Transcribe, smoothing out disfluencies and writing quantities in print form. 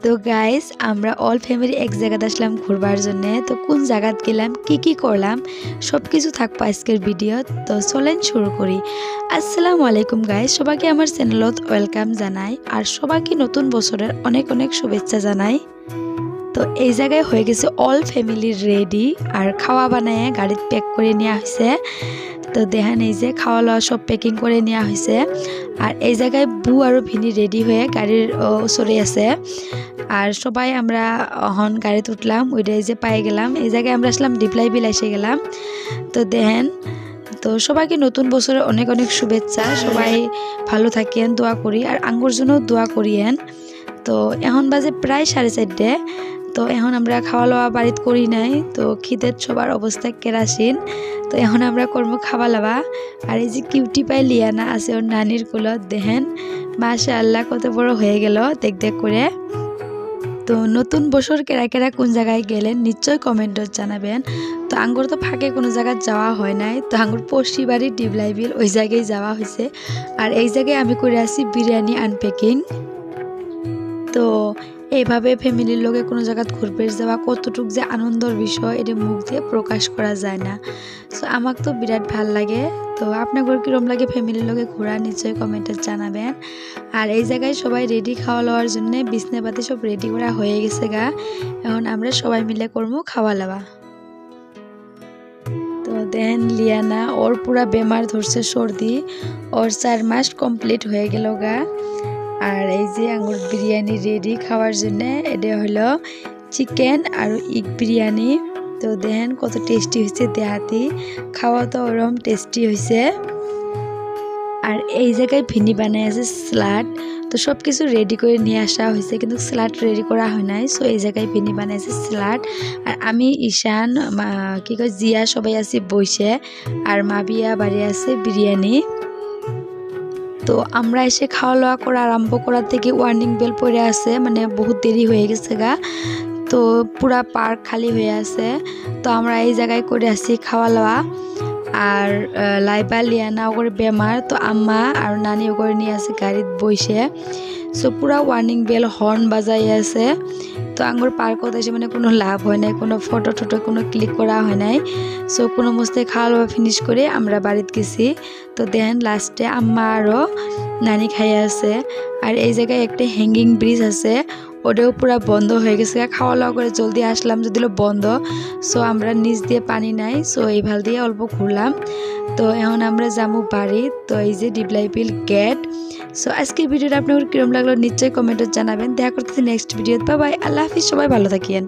তো গাইস আমরা all family এক জায়গাতে আসলাম ঘুরবার জন্য। তো কোন জায়গাত গেলাম, কি করলাম, সব কিছু থাকবো আজকের ভিডিও। তো চলেন শুরু করি। আসসালামু আলাইকুম গাইস, সবাইকে আমার চ্যানেলত ওয়েলকাম জানাই আর সবাইকে নতুন বছরের অনেক অনেক শুভেচ্ছা জানাই। তো এই জায়গায় হয়ে গেছে অল ফ্যামিলি রেডি আর খাওয়া বানায় গাড়িতে প্যাক করে নেওয়া হয়েছে। তো দেখেন এই যে খাওয়া লওয়া সব প্যাকিং করে নেওয়া হয়েছে। আর এই জায়গায় বু আর ভিনি রেডি হয়ে গাড়ির ওচরে আছে। আর সবাই আমরা হন গাড়িতে উঠলাম, ওইটাই যে পাই গেলাম। এই জায়গায় আমরা আসলাম ডিপ্লাই বিল এসে গেলাম। তো দেখেন, তো সবাইকে নতুন বছরের অনেক অনেক শুভেচ্ছা। সবাই ভালো থাকেন দোয়া করি, আর আঙ্গুর জন্য দোয়া করিয়েন। তো এখন বাজে প্রায় 4:30। তো এখন আমরা খাওয়া লওয়া বাড়িতে করি নাই, তো খিদের সবার অবস্থা কেরাসিন। তো এখন আমরা করবো খাওয়া লওয়া। আর এই যে কিউটি পাই লিয়ানা আছে ওর নানির কুলত, দেখেন মাশাআল্লাহ কত বড় হয়ে গেল দেখ করে। তো নতুন বছর কেরা কেরা কোন জায়গায় গেলেন নিশ্চয় কমেন্টত জানাবেন। তো আঙ্গুর তো ফাঁকে কোনো জায়গায় যাওয়া হয় নাই, তো আঙ্গুর পশ্চিম বাড়ি ডিবলাই বিল ওই জায়গায় যাওয়া হয়েছে। আর এই জায়গায় আমি করে আসি বিরিয়ানি আনপ্যাকিং। তো এইভাবে ফ্যামিলির লোকে কোনো জায়গায় ঘুরবে যাওয়া কতটুক যে আনন্দের বিষয়, এটা মুখ দিয়ে প্রকাশ করা যায় না। সো আমাকে তো বিরাট ভাল লাগে। তো আপনাদের কীরকম লাগে ফ্যামিলির লোকে ঘোরা নিশ্চয়ই কমেন্টে জানাবেন। আর এই জায়গায় সবাই রেডি খাওয়া লওয়ার জন্য বিছনাপাতি সব রেডি করা হয়ে গেছে গা। এখন আমরা সবাই মিলে করবো খাওয়া লওয়া। তো দেন লিয়ানা ওর পুরা বেমার ধরছে সর্দি, ওর 4 মাস কমপ্লিট হয়ে গেল গা। আর এই যে আঙ্গুর বিরিয়ানি রেডি খাওয়ার জন্য, এটা হলো চিকেন আর ইগ বিরিয়ানি। তো দেখেন কত টেস্টি হয়েছে, দেহাতি খাওয়া তো ওরকম টেস্টি হয়েছে। আর এই জায়গায় ভিনি বানাই আছে স্যালাড। তো সব কিছু রেডি করে নিয়ে আসা হয়েছে, কিন্তু স্যালাড রেডি করা হয় নাই। সো এই জায়গায় ভিনি বানাইছে স্যালাড। আর আমি ঈশান কি কয় জিয়া সবাই আছি বসে, আর মাবিয়া বাড়ি আছে বিরিয়ানি। তো আমরা এসে খাওয়া লওয়া করা আরম্ভ করার থেকে ওয়ার্নিং বেল পড়ে আছে, মানে বহুত দেরি হয়ে গেছে গা। তো পুরা পার্ক খালি হয়ে আছে। তো আমরা এই জায়গায় করে আসি খাওয়া লওয়া। আর লাইবা লিয়ানা ওগরে বেমার, তো আম্মা আর নানি ওগরে নিয়ে আছে গাড়িতে বসে। সো পুরা ওয়ার্নিং বেল হর্ন বাজাই আছে। তো আঙ্গুর পার্কত এসে মানে কোনো লাভ হয় নাই, কোনো ফটো টোটো কোনো ক্লিক করা হয় নাই। সো কোনো মস্তে খাওয়া লওয়া ফিনিশ করে আমরা বাড়িতে গেছি। তো দেন লাস্টে আম্মা আরও নানি খাই আছে। আর এই জায়গায় একটা হ্যাঙ্গিং ব্রিজ আছে, ওটাও পুরা বন্ধ হয়ে গেছে। খাওয়া লওয়া করে জলদি আসলাম, যদিও বন্ধ। সো আমরা নিচ দিয়ে পানি নাই, সো এই ভাল দিয়ে অল্প ঘুরলাম। তো এখন আমরা যাবো বাড়ি। তো এই যে ডিবলাই বিল গেট। সো আজকের ভিডিওটা আপনার কিরম লাগলো নিশ্চয়ই কমেন্টে জানাবেন। দেখা করতেছি নেক্সট ভিডিওতে। বাই বাই, আল্লাহ হাফিজ, সবাই ভালো থাকিয়েন।